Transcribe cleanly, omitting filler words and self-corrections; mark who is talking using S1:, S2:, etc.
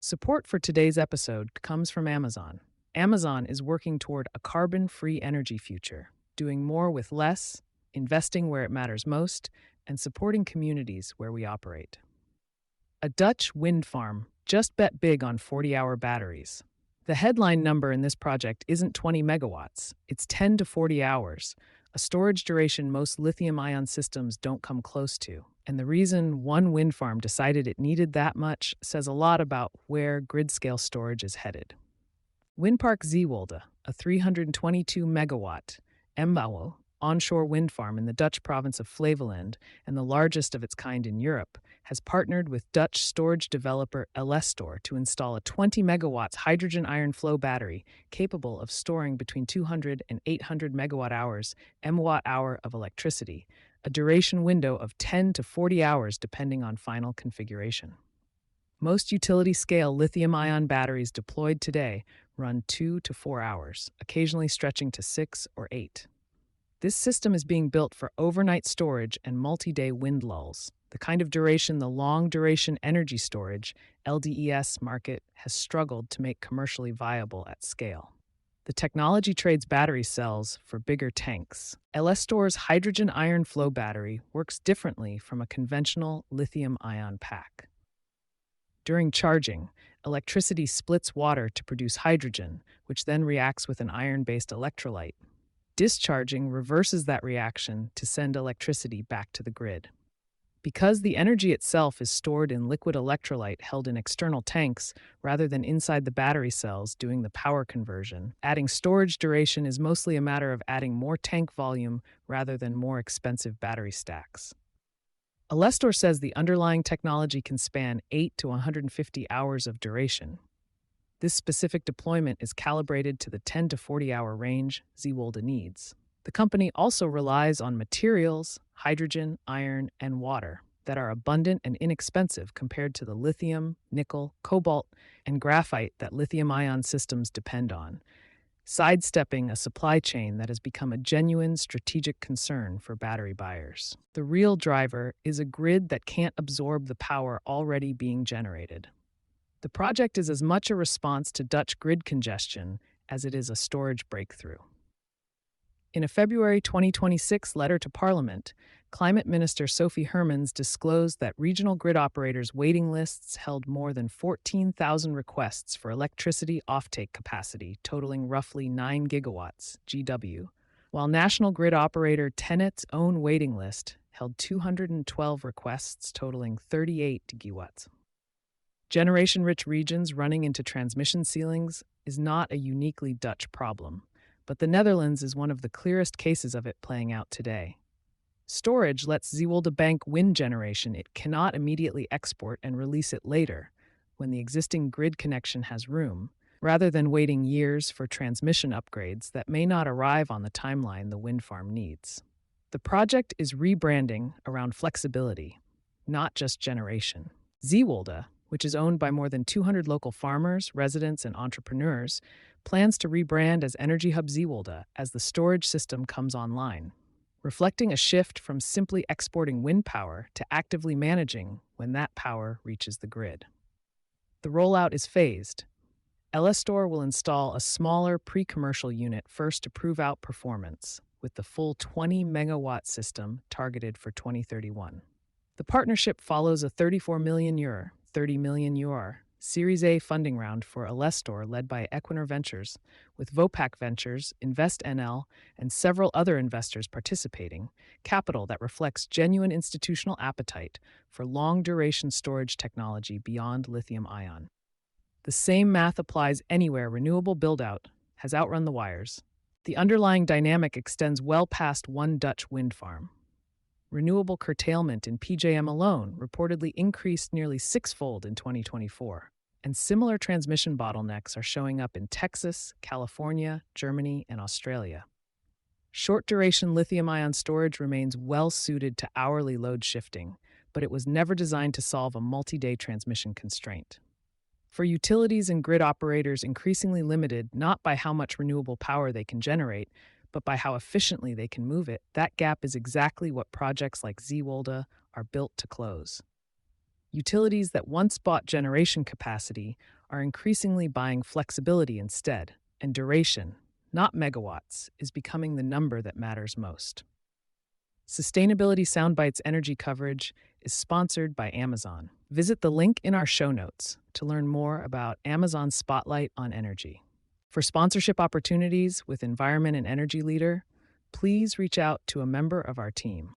S1: Support for today's episode comes from Amazon. Amazon is working toward a carbon free energy future, doing more with less, investing where it matters most, and supporting communities where we operate. A Dutch wind farm just bet big on 40-hour batteries. The headline number in this project isn't 20 megawatts, it's 10 to 40 hours, a storage duration most lithium-ion systems don't come close to. And the reason one wind farm decided it needed that much says a lot about where grid-scale storage is headed. Windpark Zeewolde, a 322 megawatt MW onshore wind farm in the Dutch province of Flevoland and the largest of its kind in Europe, has partnered with Dutch storage developer Elestor to install a 20 megawatts hydrogen iron flow battery capable of storing between 200 and 800 megawatt hours MWh of electricity, a duration window of 10 to 40 hours depending on final configuration. Most utility-scale lithium-ion batteries deployed today run 2 to 4 hours, occasionally stretching to 6 or 8. This system is being built for overnight storage and multi-day wind lulls, the kind of duration the long-duration energy storage (LDES) market has struggled to make commercially viable at scale. The technology trades battery cells for bigger tanks. Elestor's hydrogen iron flow battery works differently from a conventional lithium-ion pack. During charging, electricity splits water to produce hydrogen, which then reacts with an iron-based electrolyte. Discharging reverses that reaction to send electricity back to the grid. Because the energy itself is stored in liquid electrolyte held in external tanks rather than inside the battery cells doing the power conversion, adding storage duration is mostly a matter of adding more tank volume rather than more expensive battery stacks. Elestor says the underlying technology can span 8 to 150 hours of duration. This specific deployment is calibrated to the 10 to 40-hour range Zeewolde needs. The company also relies on materials, hydrogen, iron, and water that are abundant and inexpensive compared to the lithium, nickel, cobalt, and graphite that lithium-ion systems depend on, sidestepping a supply chain that has become a genuine strategic concern for battery buyers. The real driver is a grid that can't absorb the power already being generated. The project is as much a response to Dutch grid congestion as it is a storage breakthrough. In a February 2026 letter to Parliament, Climate Minister Sophie Hermans disclosed that regional grid operators' waiting lists held more than 14,000 requests for electricity offtake capacity, totaling roughly 9 gigawatts (GW), while national grid operator TenneT's own waiting list held 212 requests totaling 38 gigawatts. Generation-rich regions running into transmission ceilings is not a uniquely Dutch problem, but the Netherlands is one of the clearest cases of it playing out today. Storage lets Zeewolde bank wind generation it cannot immediately export and release it later, when the existing grid connection has room, rather than waiting years for transmission upgrades that may not arrive on the timeline the wind farm needs. The project is rebranding around flexibility, not just generation. Zeewolde, which is owned by more than 200 local farmers, residents, and entrepreneurs, plans to rebrand as Energy Hub Zeewolde as the storage system comes online, reflecting a shift from simply exporting wind power to actively managing when that power reaches the grid. The rollout is phased. Elestor will install a smaller pre-commercial unit first to prove out performance, with the full 20 megawatt system targeted for 2031. The partnership follows a €34 million €30 million Series A funding round for Elestor led by Equinor Ventures, with Vopak Ventures, InvestNL, and several other investors participating, capital that reflects genuine institutional appetite for long-duration storage technology beyond lithium-ion. The same math applies anywhere renewable build-out has outrun the wires. The underlying dynamic extends well past one Dutch wind farm. Renewable curtailment in PJM alone reportedly increased nearly sixfold in 2024, and similar transmission bottlenecks are showing up in Texas, California, Germany, and Australia. Short-duration lithium-ion storage remains well-suited to hourly load shifting, but it was never designed to solve a multi-day transmission constraint. For utilities and grid operators increasingly limited not by how much renewable power they can generate, but by how efficiently they can move it, that gap is exactly what projects like Zeewolde are built to close. Utilities that once bought generation capacity are increasingly buying flexibility instead, and duration, not megawatts, is becoming the number that matters most. Sustainability Soundbites energy coverage is sponsored by Amazon. Visit the link in our show notes to learn more about Amazon's spotlight on energy. For sponsorship opportunities with Environment and Energy Leader, please reach out to a member of our team.